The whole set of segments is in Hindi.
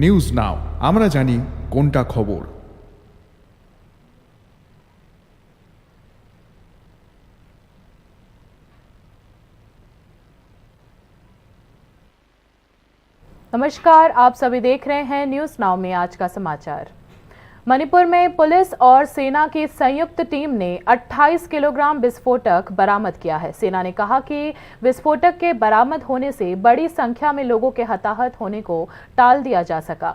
নিউজ নাও, আমরা জানি কোনটা খবর। नमस्कार, आप सभी देख रहे हैं न्यूज नाउ में आज का समाचार। मणिपुर में पुलिस और सेना की संयुक्त टीम ने 28 किलोग्राम विस्फोटक बरामद किया है। सेना ने कहा कि विस्फोटक के बरामद होने से बड़ी संख्या में लोगों के हताहत होने को टाल दिया जा सका।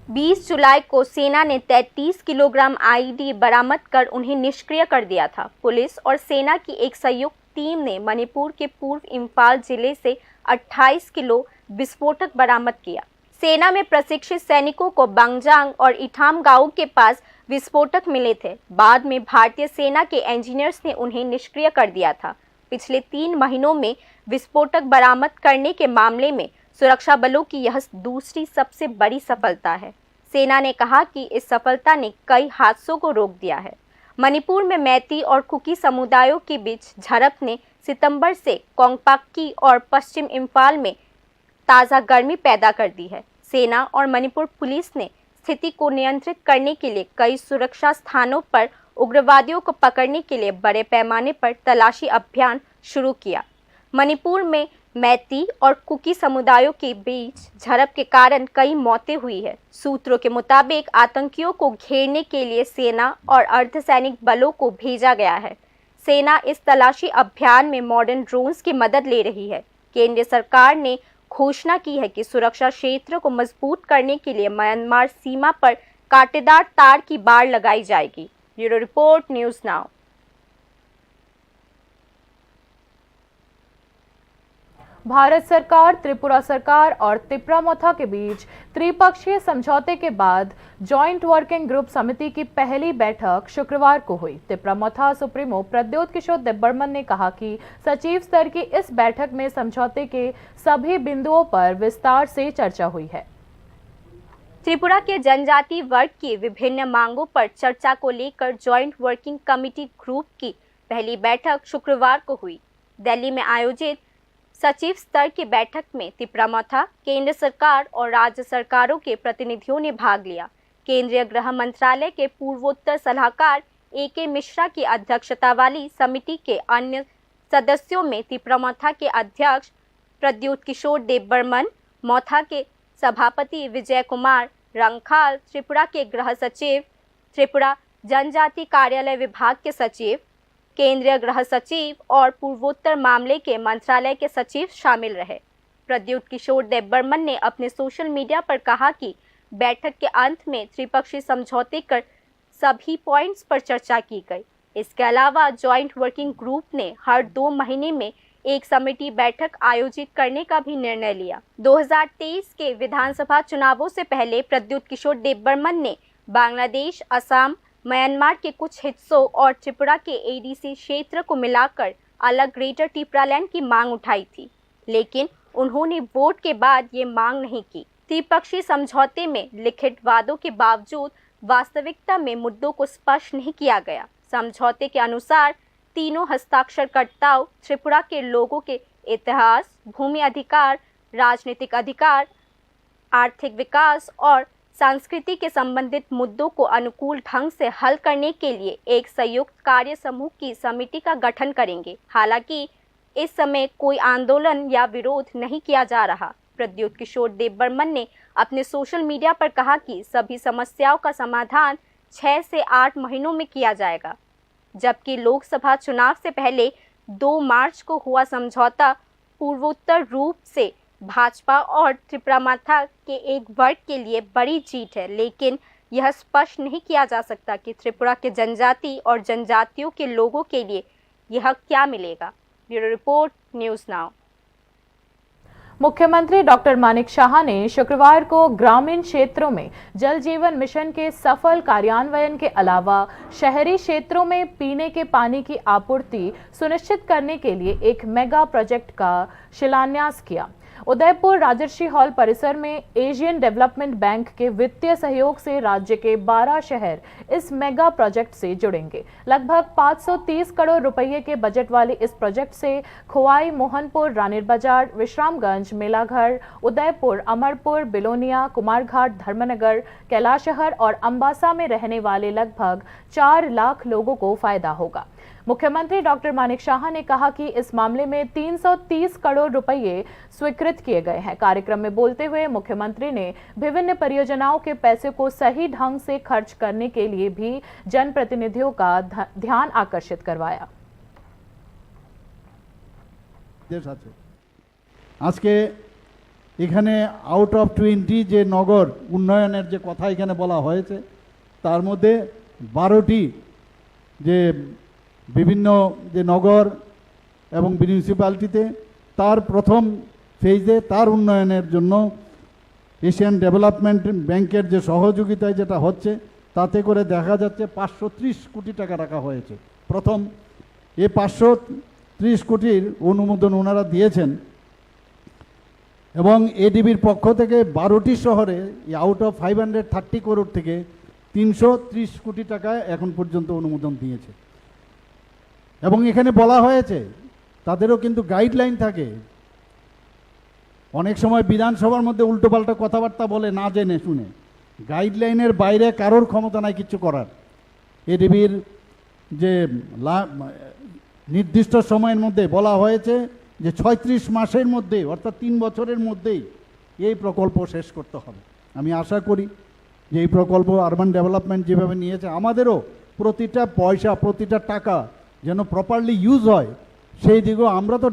20 जुलाई को सेना ने 33 किलोग्राम आईईडी बरामद कर उन्हें निष्क्रिय कर दिया था। पुलिस और सेना की एक संयुक्त टीम ने मणिपुर के पूर्व इम्फाल जिले से 28 किलो विस्फोटक बरामद किया। सेना में प्रशिक्षित सैनिकों को बंगजांग और इठाम गांव के पास विस्फोटक मिले थे। बाद में भारतीय सेना के इंजीनियर्स ने उन्हें निष्क्रिय कर दिया था। पिछले 3 महीनों में विस्फोटक बरामद करने के मामले में सुरक्षा बलों की यह दूसरी सबसे बड़ी सफलता है। सेना ने कहा कि इस सफलता ने कई हादसों को रोक दिया है। मणिपुर में मैती और कुकी समुदायों के बीच झड़प ने सितंबर से कोंगपाक्की और पश्चिम इम्फाल में ताज़ा गर्मी पैदा कर दी है। सेना और मणिपुर पुलिस ने स्थिति को नियंत्रित करने के लिए कई सुरक्षा स्थानों पर उग्रवादियों को पकड़ने के लिए बड़े पैमाने पर तलाशी अभियान शुरू किया। मणिपुर में मैती और कुकी समुदायों के बीच झड़प के कारण कई मौतें हुई है। सूत्रों के मुताबिक आतंकियों को घेरने के लिए सेना और अर्धसैनिक बलों को भेजा गया है। सेना इस तलाशी अभियान में मॉडर्न ड्रोन्स की मदद ले रही है। केंद्र सरकार ने घोषणा की है कि सुरक्षा क्षेत्र को मजबूत करने के लिए म्यांमार सीमा पर कांटेदार तार की बाड़ लगाई जाएगी। Bureau report, news now. Bharat सरकार, त्रिपुरा सरकार और तिप्रामोथा के बीच त्रिपक्षीय समझौते के बाद जॉइंट वर्किंग ग्रुप समिति की पहली बैठक शुक्रवार को हुई। तिप्रामोथा सुप्रीमो प्रद्योत किशोर देबबर्मन ने कहा कि सचिव स्तर की इस बैठक में समझौते के सभी बिंदुओं पर विस्तार से चर्चा हुई है। त्रिपुरा के जनजाति वर्ग की विभिन्न मांगों पर चर्चा को लेकर जॉइंट वर्किंग कमेटी ग्रुप की पहली बैठक शुक्रवार को हुई। दिल्ली में आयोजित सचिव स्तर की बैठक में तिप्रामोथा, केंद्र सरकार और राज्य सरकारों के प्रतिनिधियों ने भाग लिया। केंद्रीय गृह मंत्रालय के पूर्वोत्तर सलाहकार AK मिश्रा की अध्यक्षता वाली समिति के अन्य सदस्यों में तिप्रामोथा के अध्यक्ष प्रद्योत किशोर देबबर्मन, मोथा के सभापति विजय कुमार रंखाल, त्रिपुरा के गृह सचिव, त्रिपुरा जनजाति कार्यालय विभाग के सचिव, केंद्रीय गृह सचिव और पूर्वोत्तर मामले के मंत्रालय के सचिव शामिल रहे। प्रद्योत किशोर देबबर्मन ने अपने सोशल मीडिया पर कहा कि बैठक के अंत में त्रिपक्षीय समझौते कर सभी पॉइंट्स पर चर्चा की गई। इसके अलावा जॉइंट वर्किंग ग्रुप ने हर 2 महीने में एक समिति बैठक आयोजित करने का भी निर्णय लिया। 2023 के विधानसभा चुनावों से पहले प्रद्योत किशोर देबबर्मन ने बांग्लादेश, असम, म्यांमार के कुछ हिस्सों और त्रिपुरा के ADC क्षेत्र को मिलाकर अलग ग्रेटर त्रिपुरालैंड की मांग उठाई थी, लेकिन उन्होंने वोट के बाद ये मांग नहीं की। त्रिपक्षीय समझौते में लिखित वादों के बावजूद वास्तविकता में मुद्दों को स्पष्ट नहीं किया गया। समझौते के अनुसार तीनों हस्ताक्षरकर्ताओं त्रिपुरा के लोगों के इतिहास, भूमि अधिकार, राजनीतिक अधिकार, आर्थिक विकास और संस्कृति के संबंधित मुद्दों को अनुकूल ढंग से हल करने के लिए एक संयुक्त कार्य समूह की समिति का गठन करेंगे। हालांकि इस समय कोई आंदोलन या विरोध नहीं किया जा रहा। प्रद्योत किशोर देबबर्मन ने अपने सोशल मीडिया पर कहा कि सभी समस्याओं का समाधान 6 से 8 महीनों में किया जाएगा, जबकि लोकसभा चुनाव से पहले 2 मार्च को हुआ समझौता पूर्वोत्तर रूप से भाजपा और त्रिपुरामोथा के एक वर्ग के लिए बड़ी जीत है, लेकिन यह स्पष्ट नहीं किया जा सकता कि त्रिपुरा के जनजाति और जनजातियों के लोगों के लिए यह क्या मिलेगा। Bureau report, news now. मुख्यमंत्री डॉक्टर मानिक शाह ने शुक्रवार को ग्रामीण क्षेत्रों में जल जीवन मिशन के सफल कार्यान्वयन के अलावा शहरी क्षेत्रों में पीने के पानी की आपूर्ति सुनिश्चित करने के लिए एक मेगा प्रोजेक्ट का शिलान्यास किया। उदयपुर राजर्षि हॉल परिसर में एशियन डेवलपमेंट बैंक के वित्तीय सहयोग से राज्य के 12 शहर इस मेगा प्रोजेक्ट से जुड़ेंगे। लगभग 530 करोड़ रुपए के बजट वाले इस प्रोजेक्ट से खोवाई, मोहनपुर, रानीर बाजार, विश्रामगंज, मेलाघर, उदयपुर, अमरपुर, बिलोनिया, कुमारघाट, धर्मनगर, कैलाशहर और अंबासा में रहने वाले लगभग 4 लाख लोगों को फायदा होगा। मुख्यमंत्री डॉक्टर मानिक शाह ने कहा कि इस मामले में 330 करोड़ रुपए स्वीकृत किए गए हैं। कार्यक्रम में बोलते हुए मुख्यमंत्री ने विभिन्न परियोजनाओं के पैसे को सही ढंग से खर्च करने के लिए भी जनप्रतिनिधियों का ध्यान आकर्षित करवाया। आज के এখানে আউট অফ 20 যে নগর উন্নয়নের যে কথা এখানে বলা হয়েছে তার মধ্যে 12টি যে বিভিন্ন যে নগর এবং মিউনিসিপ্যালিটিতে তার প্রথম ফেজে তার উন্নয়নের জন্য এশিয়ান ডেভেলপমেন্ট ব্যাংকের যে সহযোগিতায় যেটা হচ্ছে তাতে করে দেখা যাচ্ছে 530 কোটি টাকা রাখা হয়েছে। প্রথম এই 530 কোটির অনুমোদন ওনারা দিয়েছেন এবং এডিবির পক্ষ থেকে 12টি শহরে আউট অফ 530 করোড় থেকে 330 কোটি টাকা এখন পর্যন্ত অনুমোদন দিয়েছে। এবং এখানে বলা হয়েছে তাদেরও কিন্তু গাইডলাইন থাকে। অনেক সময় বিধানসভার মধ্যে উল্টোপাল্টা কথাবার্তা বলে না জেনে শুনে, গাইডলাইনের বাইরে কারোর ক্ষমতা নাই কিছু করার। এডিবির যে নির্দিষ্ট সময়ের মধ্যে বলা হয়েছে যে 36 মাসের মধ্যে অর্থাৎ 3 বছরের মধ্যেই এই প্রকল্প শেষ করতে হবে। আমি আশা করি যে এই প্রকল্প আরবান ডেভেলপমেন্ট যেভাবে নিয়েছে আমাদেরও প্রতিটা পয়সা প্রতিটা টাকা যেন প্রপারলি ইউজ হয় সেই দিকেও আমরা তো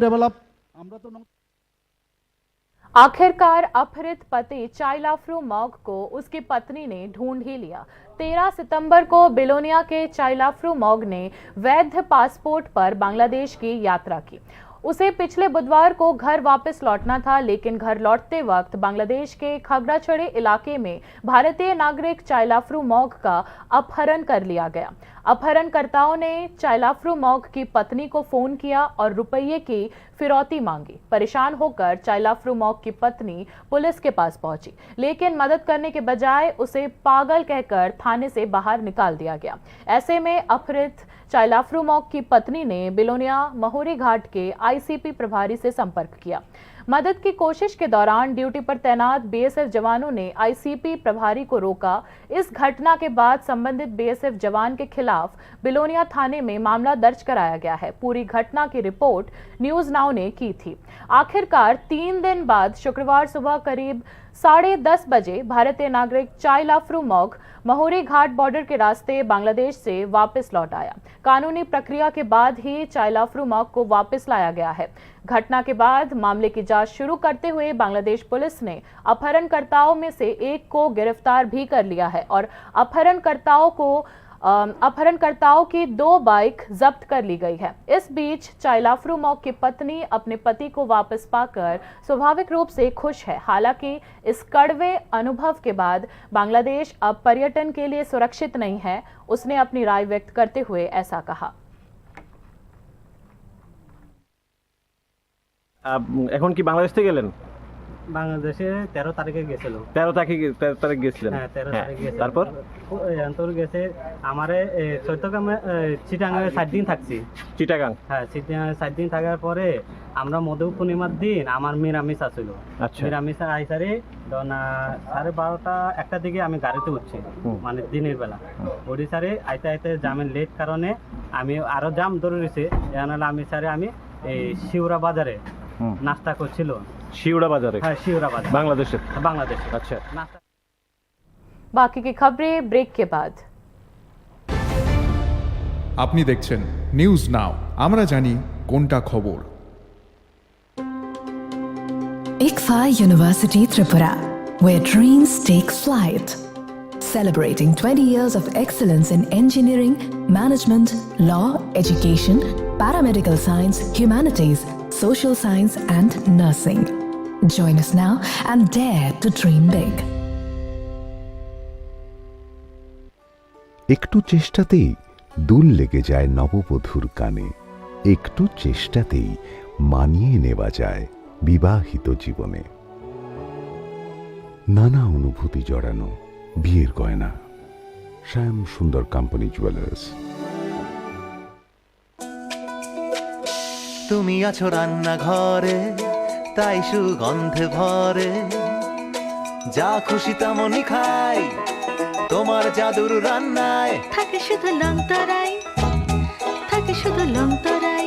आखिरकार अपहृत पति चाइलाफ्रू मॉग को उसकी पत्नी ने ढूंढ ही लिया। 13 सितंबर को बिलोनिया के चाइलाफ्रू मॉग ने वैध पासपोर्ट पर बांग्लादेश की यात्रा की। उसे पिछले बुधवार को घर वापस लौटना था, लेकिन घर लौटते वक्त बांग्लादेश के खागड़ाछड़ी इलाके में भारतीय नागरिक चाइलाफ्रू मॉग का अपहरण कर लिया गया। अपहरणकर्ताओं ने चाइलाफ्रू मॉग की पत्नी को फोन किया और रुपये की फिरौती मांगी। परेशान होकर चाइलाफ्रू मॉग की पत्नी पुलिस के पास पहुंची, लेकिन मदद करने के बजाय उसे पागल कहकर थाने से बाहर निकाल दिया गया। ऐसे में अपहृत चाइलाफ्रू मॉग की पत्नी ने बिलोनिया महुरी घाट के आईसीपी प्रभारी से संपर्क किया। मदद की कोशिश के दौरान ड्यूटी पर तैनात बीएसएफ जवानों ने आईसीपी प्रभारी को रोका। इस घटना के बाद संबंधित बीएसएफ जवान के खिलाफ बिलोनिया थाने में मामला दर्ज कराया गया है। पूरी घटना की रिपोर्ट न्यूज नाउ ने की थी। आखिरकार 3 दिन बाद शुक्रवार सुबह करीब 10:30 बजे भारतीय नागरिक चाइलाफ्रू मॉग महुरी घाट बॉर्डर के रास्ते बांग्लादेश से वापस लौट आया। कानूनी प्रक्रिया के बाद ही चाइलाफ्रू मॉग को वापस लाया गया है। घटना के बाद मामले की जांच शुरू करते हुए बांग्लादेश पुलिस ने अपहरणकर्ताओं में से एक को गिरफ्तार भी कर लिया है और अपहरणकर्ताओं की 2 बाइक जब्त कर ली गई है। इस बीच चाइलाफ्रू मॉग की पत्नी अपने पति को वापस पाकर स्वाभाविक रूप से खुश है। हालांकि इस कड़वे अनुभव के बाद बांग्लादेश अब पर्यटन के लिए सुरक्षित नहीं है। उसने अपनी राय व्यक्त करते हुए ऐसा कहा। এখন কি বাংলাদেশ থেকে গেলেন? বাংলাদেশে 13 তারিখে গেছিল। 13 তারিখ গেছিলেন? হ্যাঁ 13 তারিখে গেছে। তারপর অন্তর গেছে আমারে চট্টগ্রামে চিটাগাঙে 7 দিন থাকছি। চিটাগাং? হ্যাঁ চিটাগাঙে 7 দিন থাকার পরে আমরা মধু পূর্ণিমার দিন আমার মিরামিস আছিল। আচ্ছা। মিরামিস আইসারে 12:30 1টা দিকে আমি গাড়িতে উঠছি, মানে দিনের বেলা। ওড়িশারে আইতে আইতে জামের লেট কারণে আমি আরো জাম ধরে রয়েছে। জানালে আমি এই শিউরা বাজারে नाश्ता করছিল। শিউরা বাজারে? হ্যাঁ শিউরা বাজার, বাংলাদেশে। আচ্ছা। बाकी की खबरें ब्रेक के बाद। আপনি দেখছেন নিউজ নাও, আমরা জানি কোনটা খবর। ICFA University Tripura, where dreams take flight. Celebrating 20 years of excellence in engineering, management, law, education, paramedical science, humanities, social science and nursing. Join us now and dare to dream big. একটু চেষ্টাতেই দুল লেগে যায় নববধূর কানে, একটু চেষ্টাতেই মানিয়ে নেওয়া যায় বিবাহিত জীবনে নানা অনুভূতি জড়ানো বিয়ের গয়না। শ্যাম সুন্দর কোম্পানি জুয়েলার্স। তুমি আছো রান্নাঘরে, তাই সুগন্ধে ভরে, যা খুশি তেমনই খাই তোমার জাদুর রান্নায়। থাকে শুধু লংতরাই, থাকে শুধু লংতরাই,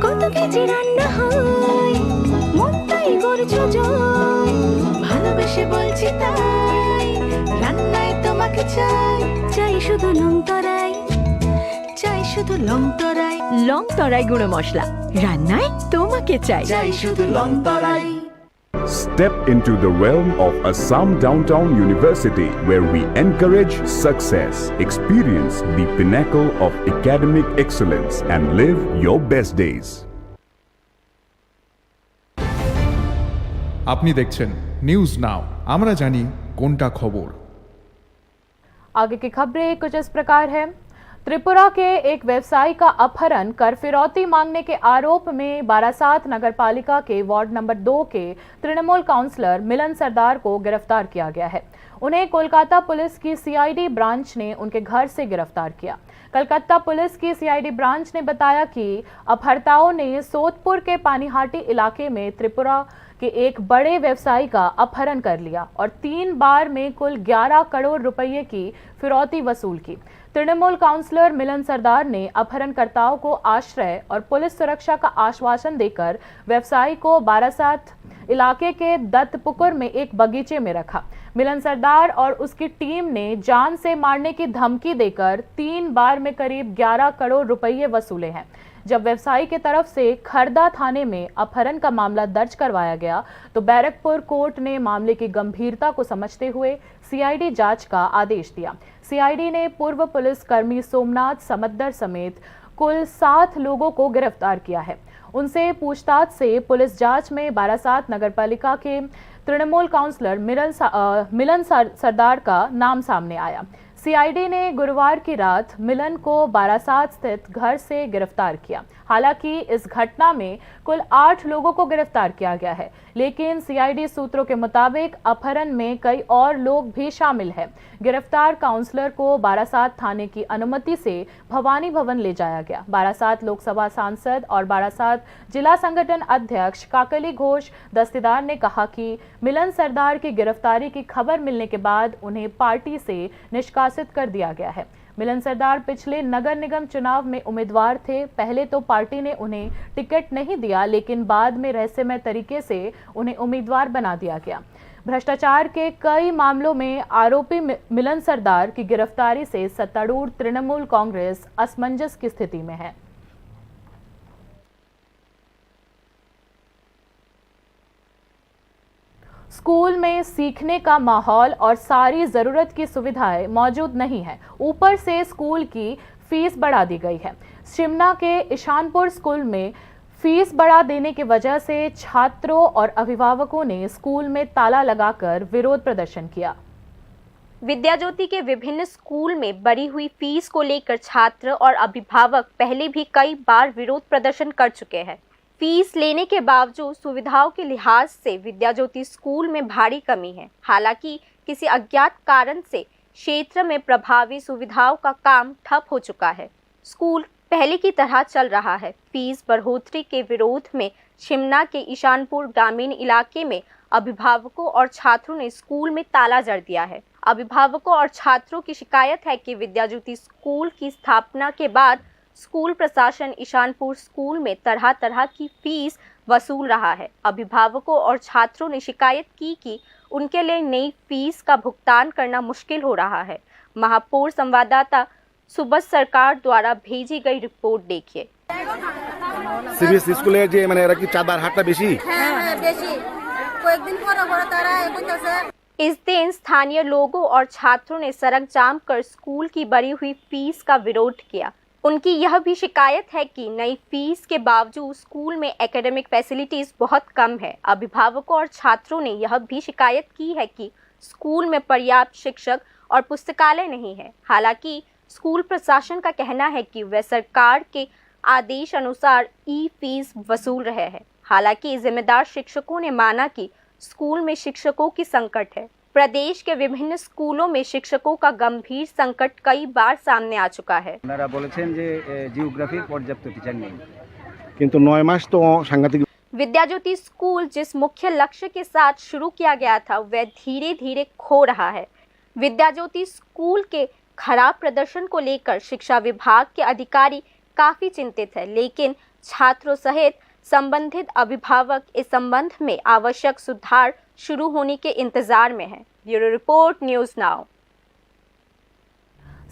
কত কেজি রান্না হয় মন তাই করছো জয়, ভালোবেসে বলছি তাই রান্নায় তোমাকে চাই, চাই শুধু লংতরাই, চাই শুধু লংতরাই, লংতরাই গুঁড়ো মশলা, রান্নায় তোমাকে চাই, চাই শুধু লংতরাই। Step into the realm of Assam Downtown University, where we encourage success, experience the pinnacle of academic excellence, and live your best days. আপনি দেখছেন নিউজ নাও, আমরা জানি কোনটা খবর। आगे की खबरें कुछ इस प्रकार है। त्रिपुरा के एक व्यवसायी का अपहरण कर फिरौती मांगने के आरोप में बारासात नगरपालिका के वार्ड नंबर 2 के तृणमूल काउंसलर मिलन सरदार को गिरफ्तार किया गया है। उन्हें कोलकाता पुलिस की सीआईडी ब्रांच ने उनके घर से गिरफ्तार किया। कलकत्ता पुलिस की सीआईडी ब्रांच ने बताया कि अपहर्ताओं ने सोतपुर के पानीहाटी इलाके में त्रिपुरा के एक बड़े व्यवसायी का अपहरण कर लिया और 3 बार में कुल 11 करोड़ रुपए की फिरौती वसूल की। तृणमूल काउंसलर मिलन सरदार ने अपहरणकर्ताओं को आश्रय और पुलिस सुरक्षा का आश्वासन देकर व्यवसायी को बारासात इलाके के दत्तपुकुर में एक बगीचे में रखा। मिलन सरदार और उसकी टीम ने जान से मारने की धमकी देकर 3 बार में करीब 11 करोड़ रुपए वसूले हैं। जब व्यवसायी की तरफ से खरदा थाने में अपहरण का मामला दर्ज करवाया गया तो बैरकपुर कोर्ट ने मामले की गंभीरता को समझते हुए सीआईडी जांच का आदेश दिया। सीआईडी ने पूर्व पुलिस कर्मी सोमनाथ समद्दर समेत कुल 7 लोगों को गिरफ्तार किया है। उनसे पूछताछ से पुलिस जांच में बारासात नगरपालिका के तृणमूल काउंसलर मिलन सरदार का नाम सामने आया। सीआईडी ने गुरुवार की रात मिलन को बारासात स्थित घर से गिरफ्तार किया। हालांकि इस घटना में कुल 8 लोगों को गिरफ्तार किया गया है, लेकिन सीआईडी सूत्रों के मुताबिक अपहरण में कई और लोग भी शामिल हैं। गिरफ्तार काउंसलर को बारासात थाने की अनुमति से भवानी भवन ले जाया गया। बारासात लोकसभा सांसद और बारासात जिला संगठन अध्यक्ष काकली घोष दस्तीदार ने कहा कि मिलन सरदार की गिरफ्तारी की खबर मिलने के बाद उन्हें पार्टी से निष्कासित कर दिया गया है। मिलन सरदार पिछले नगर निगम चुनाव में उम्मीदवार थे। पहले तो पार्टी ने उन्हें टिकट नहीं दिया, लेकिन बाद में रहस्यमय तरीके से उन्हें उम्मीदवार बना दिया गया। भ्रष्टाचार के कई मामलों में आरोपी मिलन सरदार की गिरफ्तारी से सत्तारूढ़ तृणमूल कांग्रेस असमंजस की स्थिति में है। स्कूल में सीखने का माहौल और सारी ज़रूरत की सुविधाएं मौजूद नहीं है। ऊपर से स्कूल की फीस बढ़ा दी गई है। शिमला के ईशानपुर स्कूल में फीस बढ़ा देने की वजह से छात्रों और अभिभावकों ने स्कूल में ताला लगाकर विरोध प्रदर्शन किया। विद्याज्योति के विभिन्न स्कूल में बढ़ी हुई फीस को लेकर छात्र और अभिभावक पहले भी कई बार विरोध प्रदर्शन कर चुके हैं। फीस लेने के बावजूद सुविधाओं के लिहाज से विद्याज्योति स्कूल में भारी कमी है। हालांकि किसी अज्ञात कारण से क्षेत्र में प्रभावी सुविधाओं का काम ठप हो चुका है। स्कूल पहले की तरह चल रहा है। फीस बढ़ोतरी के विरोध में शिमला के ईशानपुर ग्रामीण इलाके में अभिभावकों और छात्रों ने स्कूल में ताला जड़ दिया है। अभिभावकों और छात्रों की शिकायत है कि विद्याज्योति स्कूल की स्थापना के बाद स्कूल प्रशासन ईशानपुर स्कूल में तरह तरह की फीस वसूल रहा है। अभिभावकों और छात्रों ने शिकायत की कि उनके लिए नई फीस का भुगतान करना मुश्किल हो रहा है। महापौर संवाददाता सुबह सरकार द्वारा भेजी गई रिपोर्ट देखिए। सीबीएसई स्कूले जे माने एरा की चादार हाटटा बेशी बेशी কয়েকদিন পরে তারা কইতাছে। इस दिन स्थानीय लोगों और छात्रों ने सड़क जाम कर स्कूल की बढ़ी हुई फीस का विरोध किया। उनकी यह भी शिकायत है कि नई फीस के बावजूद स्कूल में एकेडमिक फैसिलिटीज बहुत कम है। अभिभावकों और छात्रों ने यह भी शिकायत की है कि स्कूल में पर्याप्त शिक्षक और पुस्तकालय नहीं है। हालांकि स्कूल प्रशासन का कहना है कि वह सरकार के आदेश अनुसार ई फीस वसूल रहे हैं। हालांकि जिम्मेदार शिक्षकों ने माना कि स्कूल में शिक्षकों की संकट है। प्रदेश के विभिन्न स्कूलों में शिक्षकों का गंभीर संकट कई बार सामने आ चुका है। ওনারা বলেছেন যে জিওগ্রাফির পর্যাপ্ত টিচার নেই, কিন্তু 9 মাস তো সাংঘাতিক। विद्याज्योति स्कूल जिस मुख्य लक्ष्य के साथ शुरू किया गया था वह धीरे धीरे खो रहा है। विद्याज्योति स्कूल के खराब प्रदर्शन को लेकर शिक्षा विभाग के अधिकारी काफी चिंतित है, लेकिन छात्रों सहित संबंधित अभिभावक इस संबंध में आवश्यक सुधार शुरू होने के इंतजार में है। Bureau report, news now.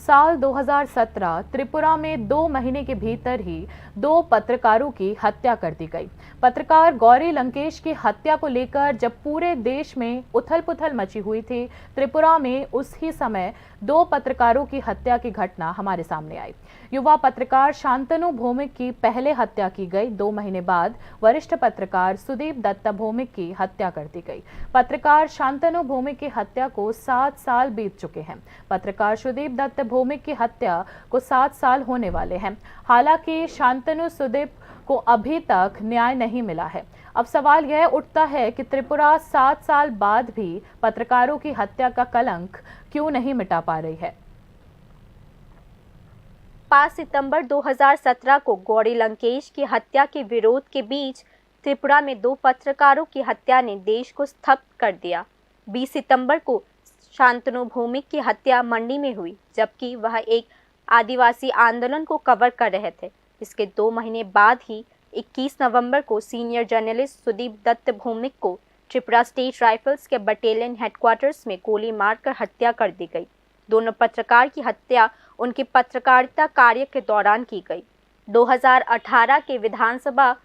साल 2017 त्रिपुरा में 2 महीने के भीतर ही 2 पत्रकारों की हत्या कर दी गई। पत्रकार गौरी लंकेश की हत्या को लेकर जब पूरे देश में उथल-पुथल मची हुई थी, त्रिपुरा में उस ही समय 2 पत्रकारों की हत्या की घटना हमारे सामने आई। युवा पत्रकार शांतनु भौमिक की पहले हत्या की गई। 2 महीने बाद वरिष्ठ पत्रकार सुदीप दत्त भौमिक की हत्या कर दी गई। पत्रकार शांतनु भौमिक की हत्या को 7 साल बीत चुके हैं। पत्रकार सुदीप दत्त भौमिक की हत्या को 7 साल होने वाले हैं। हालांकि शांतनु सुदीप को अभी तक न्याय नहीं मिला है। अब सवाल यह उठता है कि त्रिपुरा 7 साल बाद भी पत्रकारों की हत्या का कलंक क्यों नहीं मिटा पा रही है। 5 सितंबर 2017 को गौरी लंकेश की हत्या के विरोध के बीच त्रिपुरा में 2 पत्रकारों की हत्या ने देश को स्तब्ध कर दिया। 20 सितंबर को शांतनु भौमिक की हत्या मंडी में हुई, जबकि वह एक आदिवासी आंदोलन को कवर कर रहे थे। इसके 2 महीने बाद ही 21 नवंबर को सीनियर जर्नलिस्ट सुदीप दत्त भौमिक को त्रिपुरा स्टेट राइफल्स के बटालियन हेडक्वार्टर्स में गोली मारकर हत्या कर दी गई। दोनों पत्रकार की हत्या उनकी पत्रकारिता कार्य के दौरान की गई। 2018 के विधानसभा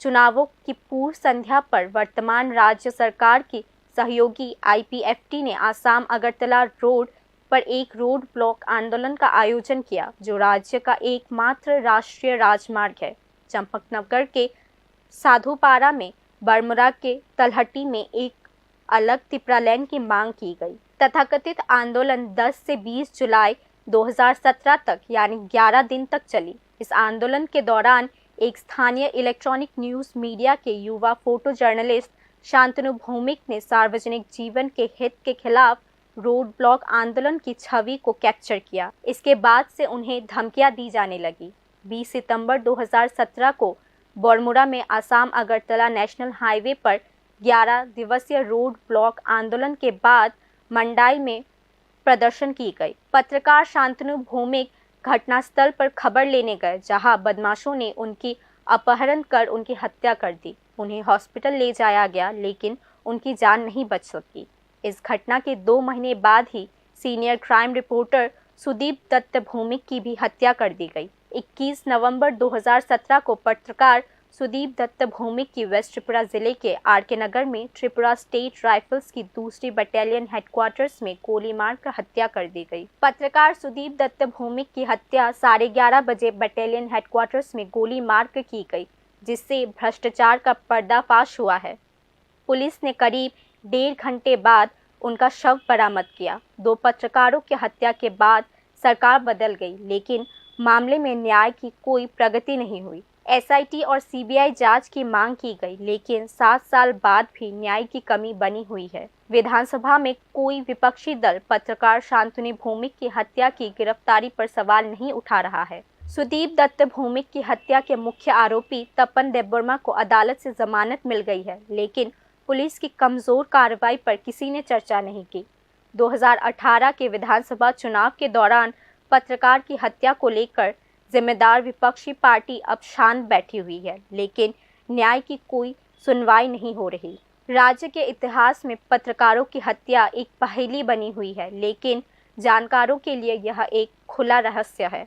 चुनावों की पूर्व संध्या पर वर्तमान राज्य सरकार की सहयोगी IPFT ने आसाम अगरतला रोड पर एक रोड ब्लॉक आंदोलन का आयोजन किया, जो राज्य का एकमात्र राष्ट्रीय राजमार्ग है। चंपकनगर के साधुपारा में बरमुरा के तलहटी में एक अलग तिपरा लेन की मांग की गई। तथाकथित आंदोलन 10 से 20 जुलाई 2017 तक यानी 11 दिन तक चली। इस आंदोलन के दौरान एक स्थानीय इलेक्ट्रॉनिक न्यूज़ मीडिया के युवा फोटो जर्नलिस्ट शांतनु भौमिक ने सार्वजनिक जीवन के हित के खिलाफ रोड ब्लॉक आंदोलन की छवि को कैप्चर किया। इसके बाद से उन्हें धमकियां दी जाने लगी। 20 सितंबर 2017 को बरमुरा में आसाम अगरतला नेशनल हाईवे पर 11 दिवसीय रोड ब्लॉक आंदोलन के बाद मंडाई में प्रदर्शन की गई। पत्रकार शांतनु भौमिक घटनास्थल पर खबर लेने गए, जहां बदमाशों ने उनकी अपहरण कर उनकी हत्या कर दी। उन्हें हॉस्पिटल ले जाया गया, लेकिन उनकी जान नहीं बच सकी। इस घटना के 2 महीने बाद ही senior crime reporter Sudip Dutta Bhowmik की भी हत्या कर दी गई। 21 नवंबर 2017 को पत्रकार सुदीप दत्त भौमिक की वेस्ट त्रिपुरा जिले के RK नगर में त्रिपुरा स्टेट राइफल्स की 2री बटालियन हेडक्वार्टर्स में गोली मारकर हत्या कर दी गई। पत्रकार सुदीप दत्त भौमिक की हत्या 11:30 बजे बटालियन हेडक्वार्टर्स में गोली मारकर की गई, जिससे भ्रष्टाचार का पर्दाफाश हुआ है। पुलिस ने करीब 1.5 घंटे बाद उनका शव बरामद किया। 2 पत्रकारों की हत्या के बाद सरकार बदल गई, लेकिन मामले में न्याय की कोई प्रगति नहीं हुई। SIT और CBI जांच की मांग की गई, लेकिन 7 साल बाद भी न्याय की कमी बनी हुई है। विधानसभा में कोई विपक्षी दल पत्रकार शांतनु भौमिक की हत्या की गिरफ्तारी पर सवाल नहीं उठा रहा है। सुदीप दत्त भौमिक की हत्या के मुख्य आरोपी तपन देबबर्मा को अदालत से जमानत मिल गई है, लेकिन पुलिस की कमजोर कार्रवाई पर किसी ने चर्चा नहीं की। 2018 के विधानसभा चुनाव के दौरान पत्रकार की हत्या को लेकर जिम्मेदार विपक्षी पार्टी अब शांत बैठी हुई है, लेकिन न्याय की कोई सुनवाई नहीं हो रही। राज्य के इतिहास में पत्रकारों की हत्या एक पहेली बनी हुई है, लेकिन जानकारों के लिए यह एक खुला रहस्य है।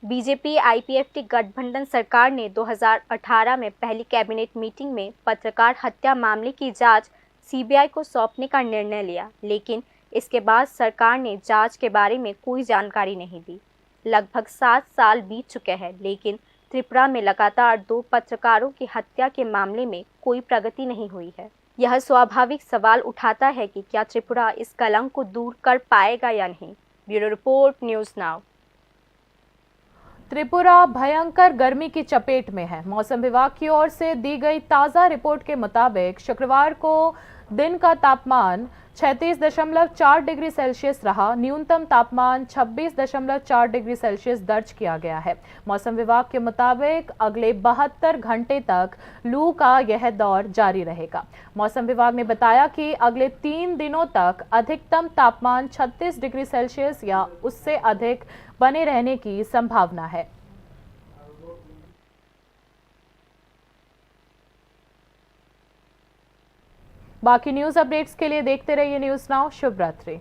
बीजेपी IPFT गठबंधन सरकार ने 2018 में पहली कैबिनेट मीटिंग में पत्रकार हत्या मामले की जांच CBI को सौंपने का निर्णय लिया, लेकिन इसके बाद सरकार ने जांच के बारे में कोई जानकारी नहीं दी। लगभग 7 साल बीत चुके हैं, लेकिन त्रिपुरा में लगातार 2 पत्रकारों की हत्या के मामले में कोई प्रगति नहीं हुई है। यह स्वाभाविक सवाल उठाता है कि क्या त्रिपुरा इस कलंक को दूर कर पाएगा या नहीं। Bureau report, news now. Tripura भयंकर गर्मी की चपेट में है। मौसम विभाग की ओर से दी गई ताज़ा रिपोर्ट के मुताबिक शुक्रवार को दिन का तापमान 36.4 डिग्री सेल्सियस रहा। न्यूनतम तापमान 26.4 डिग्री सेल्सियस दर्ज किया गया है। मौसम विभाग के मुताबिक अगले 72 घंटे तक लू का यह दौर जारी रहेगा। मौसम विभाग ने बताया कि अगले 3 दिनों तक अधिकतम तापमान 36 डिग्री सेल्सियस या उससे अधिक बने रहने की संभावना है। बाकी न्यूज अपडेट्स के लिए देखते रहिए न्यूज़ नाउ। शुभ रात्रि।